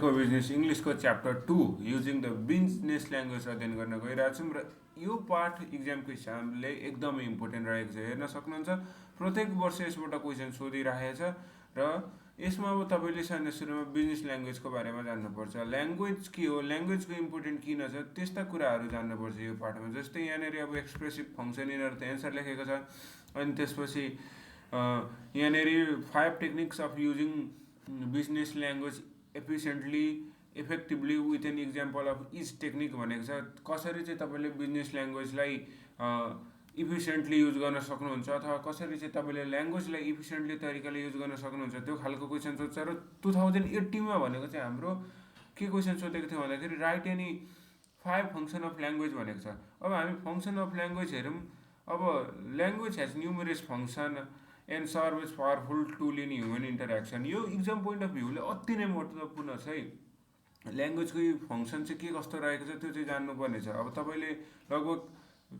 को बिजनेस इङ्ग्लिसको chapter 2 using the business language अध्ययन गर्न गइरहेको छौँ र यो पाठ इक्जामको हिसाबले एकदमै इम्पोर्टेन्ट रहेको छ। हेर्न सक्नुहुन्छ प्रत्येक वर्ष यसबाट क्वेसन सोधिरहेको छ र यसमा अब तपाईँले सानो सुरुमा बिजनेस ल्याङ्ग्वेजको बारेमा जान्नुपर्छ। ल्याङ्ग्वेज के हो, ल्याङ्ग्वेजको इम्पोर्टेन्ट किन छ, त्यस्ता कुराहरू जान्नुपर्छ यो पाठमा। जस्तै यहाँनिर अब एक्सप्रेसिभ फङ्सन यिनीहरू त एन्सर लेखेको छ। अनि त्यसपछि यहाँनिर 5 techniques of using business language efficiently effectively with an example of each technique भनेको छ। कसरी चाहिँ तपाईँले बिजनेस ल्याङ्ग्वेजलाई इफिसिएन्टली युज गर्न सक्नुहुन्छ अथवा कसरी चाहिँ तपाईँले ल्याङ्ग्वेजलाई इफिसिएन्टली तरिकाले युज गर्न सक्नुहुन्छ, त्यो खालको क्वेसन सोध्छ। र 2018मा भनेको चाहिँ हाम्रो के क्वेसन सोधेको थियो भन्दाखेरि write any 5 function of language भनेको छ। अब हामी फङ्सन अफ ल्याङ्ग्वेज हेरौँ। अब language has numerous function and serve is powerful tool in human interaction. यो इक्जाम पोइन्ट अफ भ्यूले अति नै महत्त्वपूर्ण छ है। ल्याङ्ग्वेजको फङ्सन चाहिँ के कस्तो रहेको छ त्यो चाहिँ जान्नुपर्ने छ। अब तपाईँले लगभग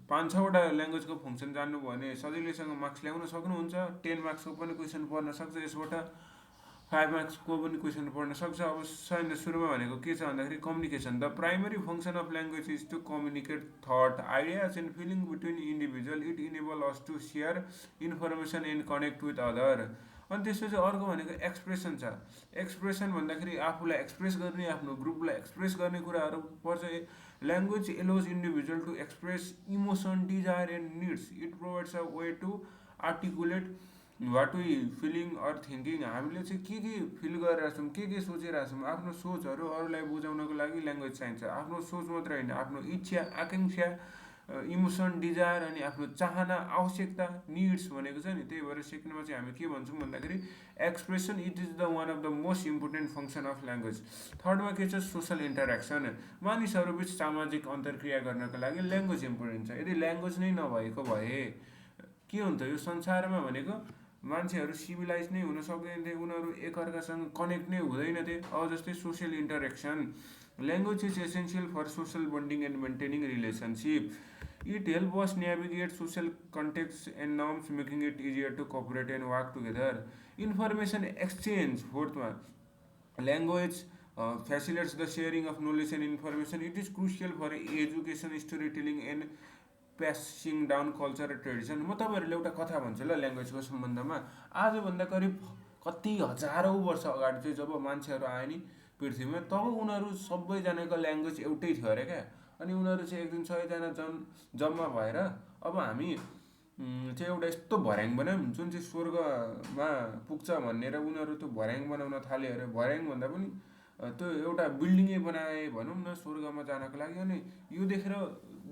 5-6वटा ल्याङ्ग्वेजको फङ्सन जान्नुभयो भने सजिलैसँग मार्क्स ल्याउन सक्नुहुन्छ। 10 मार्क्सको पनि क्वेसन पर्न सक्छ यसबाट, 5 मार्क्सको पनि क्वेसन पर्न सक्छ। अब सुरुमा भनेको के छ भन्दाखेरि communication. The primary function of language is to communicate thought ideas and feeling between individual. It enable us to share information and connect with other. अनि त्यसपछि अर्को भनेको एक्सप्रेसन छ। एक्सप्रेसन भन्दाखेरि आफूलाई एक्सप्रेस गर्ने, आफ्नो ग्रुपलाई एक्सप्रेस गर्ने कुराहरू पर्छ। Language allows individual to express emotion, desire and needs. It provides a way to articulate what we feeling or thinking. हामीले चाहिँ के फिल गरिरहेको छौँ, के सोचिरहेको छौँ, आफ्नो सोचहरू अरूलाई बुझाउनको लागि ल्याङ्ग्वेज चाहिन्छ। आफ्नो सोच मात्र होइन, आफ्नो इच्छा, आकाङ्क्षा, इमोसन, डिजायर अनि आफ्नो चाहना, आवश्यकता, निड्स भनेको छ नि। त्यही भएर सिक्नमा चाहिँ हामी के भन्छौँ भन्दाखेरि expression it is the one of the most important function of language. थर्डमा के छ, सोसल इन्टरेक्सन। मानिसहरूबिच सामाजिक अन्तर्क्रिया गर्नको लागि ल्याङ्ग्वेज इम्पोर्टेन्ट छ। यदि ल्याङ्ग्वेज नै नभएको भए के हुन्थ्यो, यो संसारमा भनेको मान्छेहरू सिभिलाइज नै हुन सक्दैन थिए, उनीहरू एकअर्कासँग कनेक्ट नै हुँदैन थिए। अब जस्तै social interaction. Language is essential for social bonding and maintaining relationship. It help us navigate social context and norms making it easier to cooperate and work together. Information exchange. फोर्थमा language facilitates the sharing of knowledge and information. It is crucial for education, storytelling and passing down culture and tradition. म तपाईँहरूले एउटा कथा भन्छु ल ल्याङ्ग्वेजको सम्बन्धमा। आजभन्दा करिब कति हजारौँ वर्ष अगाडि चाहिँ जब मान्छेहरू आए नि पृथ्वीमा, तब उनीहरू सबैजनाको ल्याङ्ग्वेज एउटै थियो अरे क्या। अनि उनीहरू चाहिँ एक दिन सबैजना जम्मा भएर अब हामी चाहिँ एउटा यस्तो भर्याङ बनायौँ जुन चाहिँ स्वर्गमा पुग्छ भनेर उनीहरू त्यो भर्याङ बनाउन थाल्यो अरे। भर्याङ भन्दा पनि त्यो एउटा बिल्डिङै बनाए भनौँ न स्वर्गमा जानको लागि। अनि यो देखेर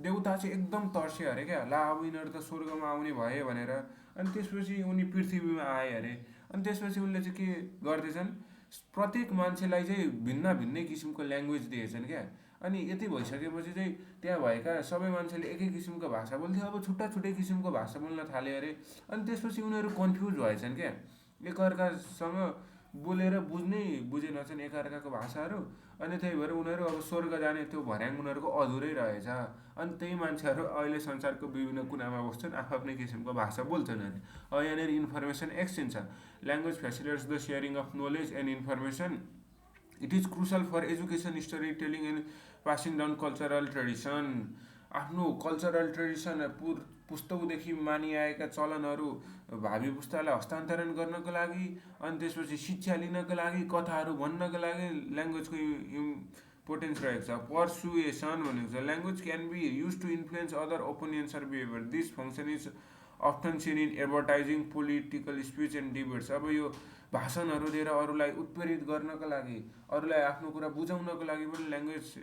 देउता चाहिँ एकदम तर्स्यो अरे क्या, ला अब यिनीहरू त स्वर्गमा आउने भए भनेर। अनि त्यसपछि उनी पृथ्वीमा आए अरे। अनि त्यसपछि उनले चाहिँ के गर्दैछन्, प्रत्येक मान्छेलाई चाहिँ भिन्न भिन्नै किसिमको ल्याङ्ग्वेज दिएछन् क्या। अनि यति भइसकेपछि चाहिँ त्यहाँ भएका सबै मान्छेले एकै किसिमको भाषा बोल्थ्यो, अब छुट्टा छुट्टै किसिमको भाषा बोल्न थाले अरे। अनि त्यसपछि उनीहरू कन्फ्युज भएछन् क्या, एकअर्कासँग बोलेर बुझेनछन् एकअर्काको भाषाहरू। अनि त्यही भएर उनीहरू अब स्वर्ग जाने त्यो भर्याङ उनीहरूको अधुरै रहेछ। अनि त्यही मान्छेहरू अहिले संसारको विभिन्न कुनामा बस्छन्, आफ्नै किसिमको भाषा बोल्छन् अरे। अब यहाँनिर इन्फर्मेसन एक्सचेन्ज छ। Language facilitates the sharing of knowledge and information. It is crucial for education, story telling and passing down cultural tradition. आफ्नो कल्चरल ट्रेडिसन पुस्तौँदेखि मानिआएका चलनहरू भावी पुस्तालाई हस्तान्तरण गर्नको लागि, अनि त्यसपछि शिक्षा लिनको लागि, कथाहरू भन्नको लागि ल्याङ्ग्वेजको इम्पोर्टेन्स रहेको छ। पर्सुएसन भनेको छ language can be use to influence other opinions or behaviour. This function is often seen in advertising, political speech and debates. अब यो भाषणहरू दिएर अरूलाई उत्प्रेरित गर्नको लागि, अरूलाई आफ्नो कुरा बुझाउनको लागि पनि ल्याङ्ग्वेज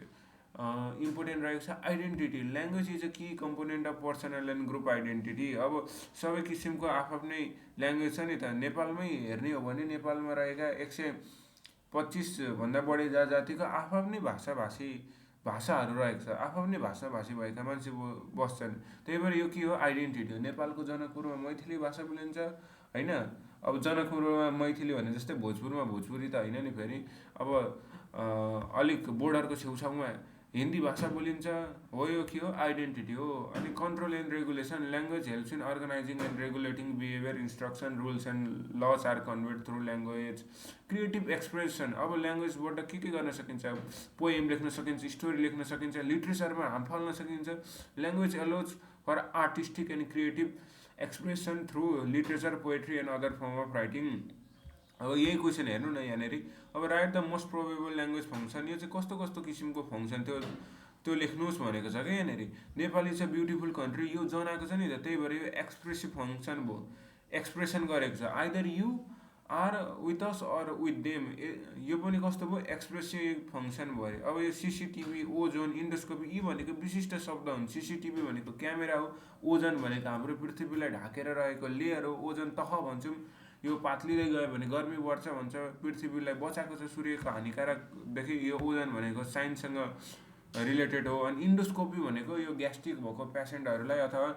इम्पोर्टेन्ट रहेको छ। Identity. Language is a key component of personal and group identity. अब सबै किसिमको आफ्नै ल्याङ्ग्वेज छ नि त। नेपालमै हेर्ने हो भने नेपालमा रहेका 125 भन्दा बढी जातिको आफ्नै भाषाहरू रहेको छ, आफ्नै भाषाभाषी भएका मान्छे बस्छन्। त्यही भएर यो के हो, आइडेन्टिटी हो। नेपालको जनकपुरमा मैथिली भाषा बोलिन्छ होइन। अब जनकपुरमा मैथिली भने जस्तै भोजपुरमा भोजपुरी त होइन नि। फेरि अब अलिक बोर्डरको छेउछाउमा हिन्दी भाषा बोलिन्छ हो, यो के हो, आइडेन्टिटी हो। अनि control and regulation, language helps in organising and regulating behaviour, instruction, rules and laws are convert through language. Creative expression, अब ल्याङ्ग्वेजबाट के गर्न सकिन्छ, पोएम लेख्न सकिन्छ, स्टोरी लेख्न सकिन्छ, लिट्रेचरमा हाम फाल्न सकिन्छ। Language allows for artistic and creative expression through literature, poetry and other form of writing. अब यही क्वेसन हेर्नु न यहाँनिर। अब write the most probable language function, यो चाहिँ कस्तो कस्तो किसिमको फङ्सन त्यो त्यो लेख्नुहोस् भनेको छ क्या यहाँनिर। नेपाली छ ब्युटिफुल कन्ट्री, यो जनाएको छ नि त, त्यही भएर यो एक्सप्रेसिभ फङ्सन भयो, एक्सप्रेसन गरेको छ। Either you are with us or with them, यो पनि कस्तो भयो, एक्सप्रेसिभ फङ्सन भयो। अब यो सिसिटिभी, ओजोन, इन्डोस्कोपी, यी भनेको विशिष्ट शब्द हुन्। सिसिटिभी भनेको क्यामेरा हो, ओजन भनेको हाम्रो पृथ्वीलाई ढाकेर रहेको लेयर हो, ओजन तह भन्छौँ। यो पात्लिँदै गयो भने गर्मी बढ्छ भन्छ, पृथ्वीलाई बचाएको छ सूर्यको हानिकारकदेखि, यो ओजन भनेको साइन्ससँग रिलेटेड हो। अनि इन्डोस्कोपी भनेको यो ग्यास्ट्रिक भएको पेसेन्टहरूलाई, अथवा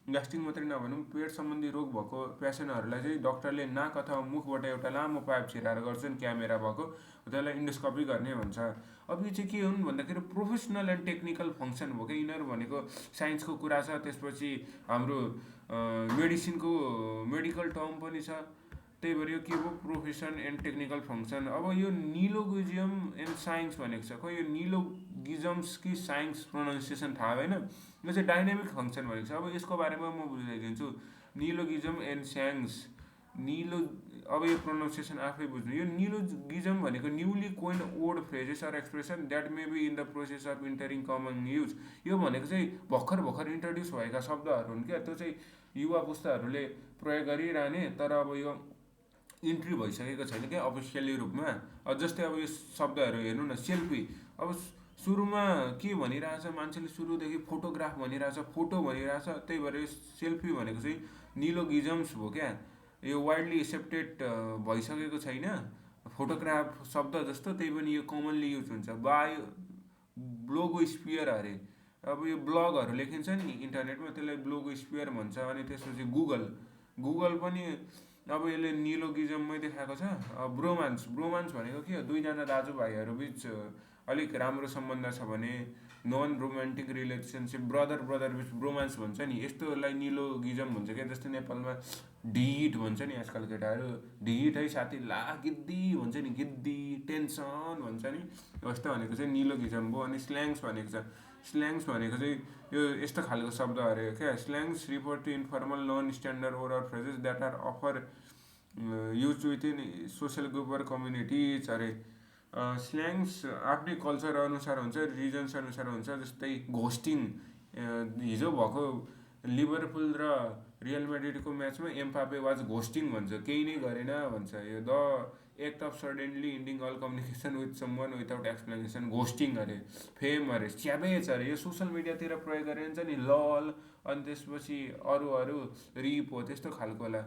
ग्यास्ट्रिक मात्रै नभनौँ, पेट सम्बन्धी रोग भएको पेसेन्टहरूलाई चाहिँ डक्टरले नाक अथवा मुखबाट एउटा लामो पाइप छिराएर गर्छन्, क्यामेरा भएको, त्यसलाई इन्डोस्कोपी गर्ने भन्छ। अब यो चाहिँ के हुन् भन्दाखेरि प्रोफेसनल एन्ड टेक्निकल फङ्सन भयो क्या। यिनीहरू भनेको साइन्सको कुरा छ, त्यसपछि हाम्रो मेडिसिनको मेडिकल टर्म पनि छ, त्यही भएर यो के भयो, प्रोफेसन एन्ड टेक्निकल फङ्सन। अब यो निलोगिजम एन्ड साइन्स भनेको छ, खै यो निलोगिजम्स कि साइन्स प्रोनाउन्सिएसन थाहा भएन। यो चाहिँ डाइनामिक फङ्सन भनेको छ। अब यसको बारेमा म बुझाइदिन्छु। निलोगिजम एन्ड साइन्स, निलो, अब यो प्रोनाउन्सिएसन आफै बुझ्नु। यो निलोगिजम भनेको newly coined word, phrases or expression that may be in the process of entering common use. यो भनेको चाहिँ भर्खर भर्खर इन्ट्रोड्युस भएका शब्दहरू हुन् क्या, त्यो चाहिँ युवा पुस्ताहरूले प्रयोग गरिरहने, तर अब यो इन्ट्री भइसकेको छैन क्या अफिसियली रूपमा। जस्तै अब यो शब्दहरू हेर्नु न, सेल्फी। अब सुरुमा के भनिरहेछ मान्छेले, सुरुदेखि फोटोग्राफ भनिरहेछ, फोटो भनिरहेछ, त्यही भएर यो सेल्फी भनेको चाहिँ निलोगिजम्स भयो क्या। यो वाइडली एक्सेप्टेड भइसकेको छैन फोटोग्राफ शब्द जस्तो, त्यही पनि यो कमनली युज हुन्छ। बायो ब्लोगोस्फियर अरे, अब यो ब्लगहरू लेखिन्छ नि इन्टरनेटमा, त्यसलाई ब्लोगोस्फियर भन्छ। अनि त्यसपछि गुगल, गुगल पनि अब यसले निलोगिजममै देखाएको छ। ब्रोमान्स, ब्रोमान्स भनेको के हो, दुईजना दाजुभाइहरू बिच अलिक राम्रो सम्बन्ध छ भने, non romantic relationship, brother brother बिच ब्रोमान्स भन्छ नि, यस्तोलाई निलोगिजम भन्छ क्या। जस्तै नेपालमा ढिट भन्छ नि आजकल केटाहरू, ढिट है साथी, ला गिद्दी भन्छ नि, गिद्दी, टेन्सन भन्छ नि, यस्तो भनेको चाहिँ निलोगिजम भयो। अनि स्ल्याङ्स भनेको छ, स्ल्याङ्स भनेको चाहिँ यो यस्तो खालको शब्द अरे क्या। Slangs refer to informal non standard oral phrases that are अफर used within social group or communities अरे। स्ल्याङ्स आफ्नै कल्चर अनुसार हुन्छ, रिजन्स अनुसार हुन्छ। जस्तै घोस्टिङ, हिजो भएको लिभरपुल र रियल म्याड्रिडको म्याचमा एम्बापे वाज घोस्टिङ भन्छ, केही नै गरेन भन्छ। यो the act of suddenly ending all communication with someone without explanation, ghosting अरे। फेम अरे, स्याबेज अरे, यो सोसियल मिडियातिर प्रयोग गरिन्छ नि, लल, अनि त्यसपछि अरू अरू रिप हो, त्यस्तो खालकोलाई।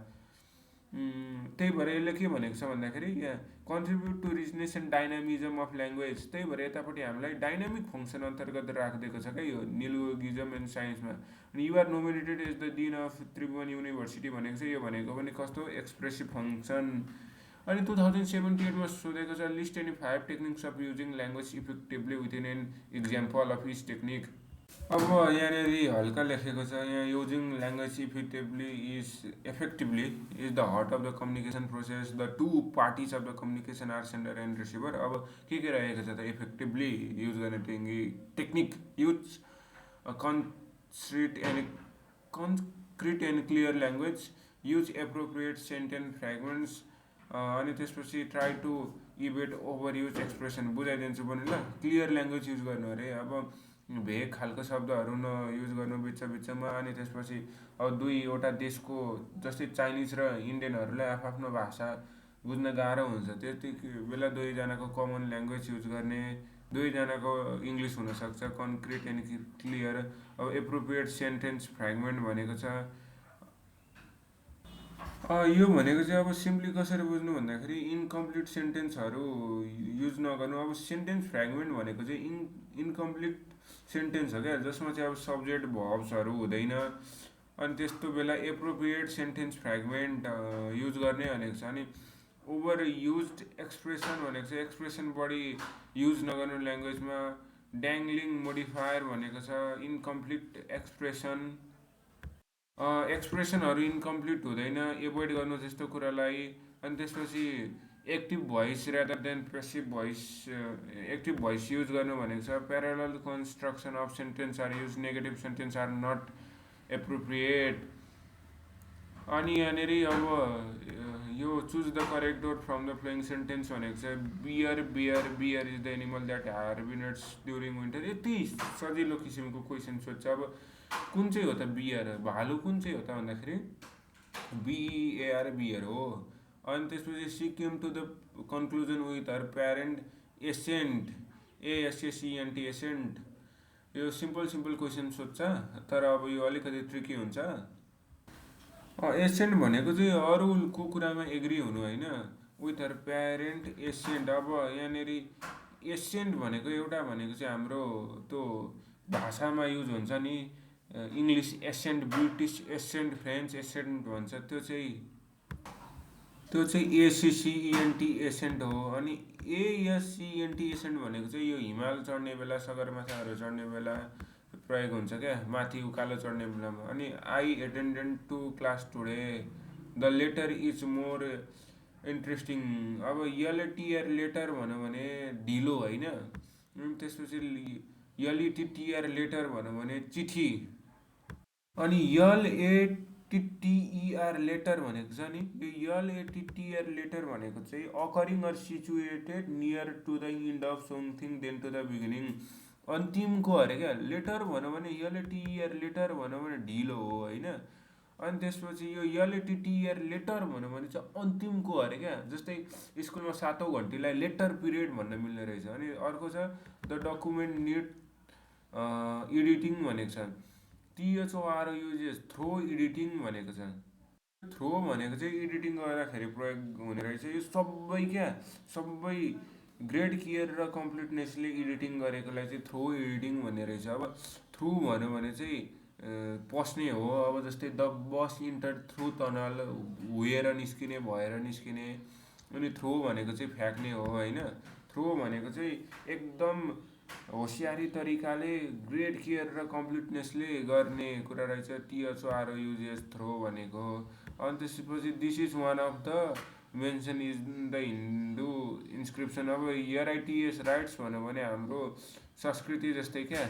त्यही भएर यसले के भनेको छ भन्दाखेरि, यहाँ contribute to richness and dynamism of language, त्यही भएर यतापट्टि हामीलाई डाइनामिक फङ्सन अन्तर्गत राखिदिएको छ क्या यो निलोगिजम एन्ड साइन्समा। अनि you are nominated as the dean of Tribhuvan University भनेको चाहिँ, यो भनेको पनि कस्तो एक्सप्रेसिभ फङ्सन। अनि 2078मा सोधेको छ, list any 5 techniques of using language effectively within an example of each technique. अब यहाँनिर हल्का लेखेको छ, यहाँ using language effectively is the heart of the communication process, the two parties of the communication are sender and receiver. अब के रहेको छ त, इफेक्टिभली युज गर्ने technique, use concrete and clear language, use appropriate sentence fragments, अनि त्यसपछि try to evade over use expression. बुझाइदिन्छु पनि ल, क्लियर ल्याङ्ग्वेज युज गर्नु अरे। अब भेग खालको शब्दहरू युज गर्नु बिच बिचमा। अनि त्यसपछि अब दुईवटा देशको, जस्तै चाइनिज र इन्डियनहरूलाई आफ्नो भाषा बुझ्न गाह्रो हुन्छ, त्यति बेला दुईजनाको कमन ल्याङ्ग्वेज युज गर्ने। दुईजनाको इङ्ग्लिस हुनसक्छ, कन्क्रिट एन्ड क्लियर। अब एप्रोप्रिएट सेन्टेन्स फ्रेगमेन्ट भनेको छ, यो भनेको चाहिँ अब सिम्पली कसरी बुझ्नु भन्दाखेरि, इन्कम्प्लिट सेन्टेन्सहरू युज नगर्नु। अब सेन्टेन्स फ्रेगमेन्ट भनेको चाहिँ इन्कम्प्लिट सेन्टेन्स हो क्या, जसमा चाहिँ अब सब्जेक्ट भर्ब्सहरू हुँदैन। अनि त्यस्तो बेला एप्रोप्रिएट सेन्टेन्स फ्रेगमेन्ट युज गर्ने भनेको छ। अनि ओभर युज्ड एक्सप्रेसन भनेको चाहिँ एक्सप्रेसन बढी युज नगर्नु ल्याङ्ग्वेजमा। ड्याङ्लिङ मोडिफायर भनेको छ इन्कम्प्लिट एक्सप्रेसन। एक्सप्रेसनहरू इन्कम्प्लिट हुँदैन, एभोइड गर्नु त्यस्तो कुरालाई। अनि त्यसपछि active voice rather than passive voice, active voice use गर्नु भनेको छ। Parallel construction of sentence are use, negative sentence are not appropriate. अनि यहाँनिर अब यो choose the correct word from the following sentence भनेको छ bear bear bear is the animal that hibernates during winter. यति सजिलो किसिमको क्वेसन सोध्छ। अब कुन चाहिँ हो त बियर, भालु कुन चाहिँ हो त भन्दाखेरि बिइएआर बियर हो। अनि त्यसपछि she came to the conclusion with her parent assent, A S S E N T assent. यो सिम्पल सिम्पल क्वेसन सोध्छ, तर अब यो अलिकति ट्रिकी हुन्छ। एसेन्ट भनेको चाहिँ अरूको कुरामा एग्री हुनु होइन, विथ हर प्यारेन्ट एसेन्ट। अब यहाँनिर एसेन्ट भनेको एउटा भनेको चाहिँ हाम्रो त्यो भाषामा युज हुन्छ नि, English accent, British accent, French accent भन्छ, त्यो चाहिँ एसिसिइएनटी एसेन्ट हो। अनि एएससिएनटी एसेन्ट भनेको चाहिँ यो हिमाल चढ्ने बेला, सगरमाथाहरू चढ्ने बेला प्रयोग हुन्छ क्या, माथि उकालो चढ्ने बेलामा। अनि I attendant to class today, the latter is more interesting. अब एलएटिआर लेटर भन्यो भने ढिलो होइन। त्यसपछि एलइटिटिआर लेटर भन्यो भने चिठी। अनि एलएटिटिइआर लेटर भनेको छ नि, यो एलएटिटिआर लेटर भनेको चाहिँ occurring or situated near to the end of something then to the beginning. अन्तिमको अरे क्या लेटर भन्यो भने, एलएटिआर लेटर भन्यो भने ढिलो हो होइन। अनि त्यसपछि यो एलएटिटिआर लेटर भन्यो भने चाहिँ अन्तिमको अरे क्या। जस्तै स्कुलमा 7औं घन्टीलाई लेटर पिरियड भन्न मिल्ने रहेछ। अनि अर्को छ द डकुमेन्ट निड एडिटिङ भनेको छ, THOROUGH, थ्रो एडिटिङ भनेको छ। थ्रो भनेको चाहिँ एडिटिङ गर्दाखेरि प्रयोग हुने रहेछ। यो सबै क्या, सबै ग्रेट केयर र कम्प्लिटनेसले एडिटिङ गरेकोलाई चाहिँ थ्रो एडिटिङ भन्ने रहेछ। अब थ्रु भन्यो भने चाहिँ पस्ने हो। अब जस्तै the bus enter through tunnel, हुएर निस्किने, भएर निस्किने। अनि थ्रो भनेको चाहिँ फ्याँक्ने हो होइन। थ्रो भनेको चाहिँ एकदम होसियारी तरिकाले ग्रेट केयर र कम्प्लिटनेसले गर्ने कुरा रहेछ, THOROUGH, थ्रो भनेको। अनि त्यसपछि this is one of the mention is the Hindu inscription. अब एआरआइटिएस राइट्स भन्यो भने हाम्रो संस्कृति जस्तै क्या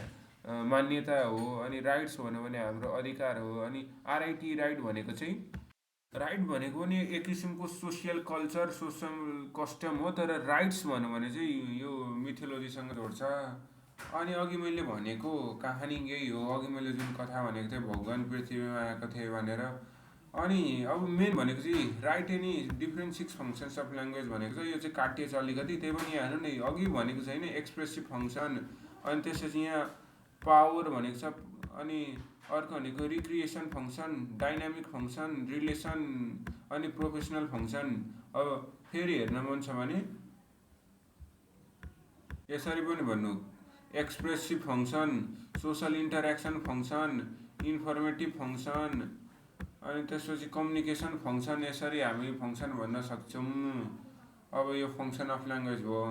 मान्यता हो। अनि राइट्स भन्यो भने हाम्रो अधिकार हो। अनि आरआइटी राइट भनेको चाहिँ, राइट भनेको पनि एक किसिमको सोसियल कल्चर, सोसल कस्टम हो। तर राइट्स भन्यो भने चाहिँ यो मिथोलोजीसँग जोड्छ। अनि अघि मैले भनेको कहानी यही हो। अघि मैले जुन कथा भनेको थिएँ भगवान पृथ्वीमा आएको थिएँ भनेर। अनि अब मेन भनेको चाहिँ right any different 6 functions of language भनेको छ। यो चाहिँ काटिएछ अलिकति, त्यही पनि यहाँ हेर्नु नि, अघि भनेको छैन एक्सप्रेसिभ फङ्सन। अनि त्यसपछि यहाँ पावर भनेको छ। अनि अर्को भनेको recreation function, dynamic function, relation, अनि प्रोफेसनल फङ्सन। अब फेरि हेर्न मन छ भने यसरी पनि भन्नु, expressive function, social interaction function, informative function, अनि त्यसपछि कम्युनिकेसन फङ्सन। यसरी हामी फङ्सन भन्न सक्छौँ। अब यो फङ्सन अफ ल्याङ्ग्वेज भयो।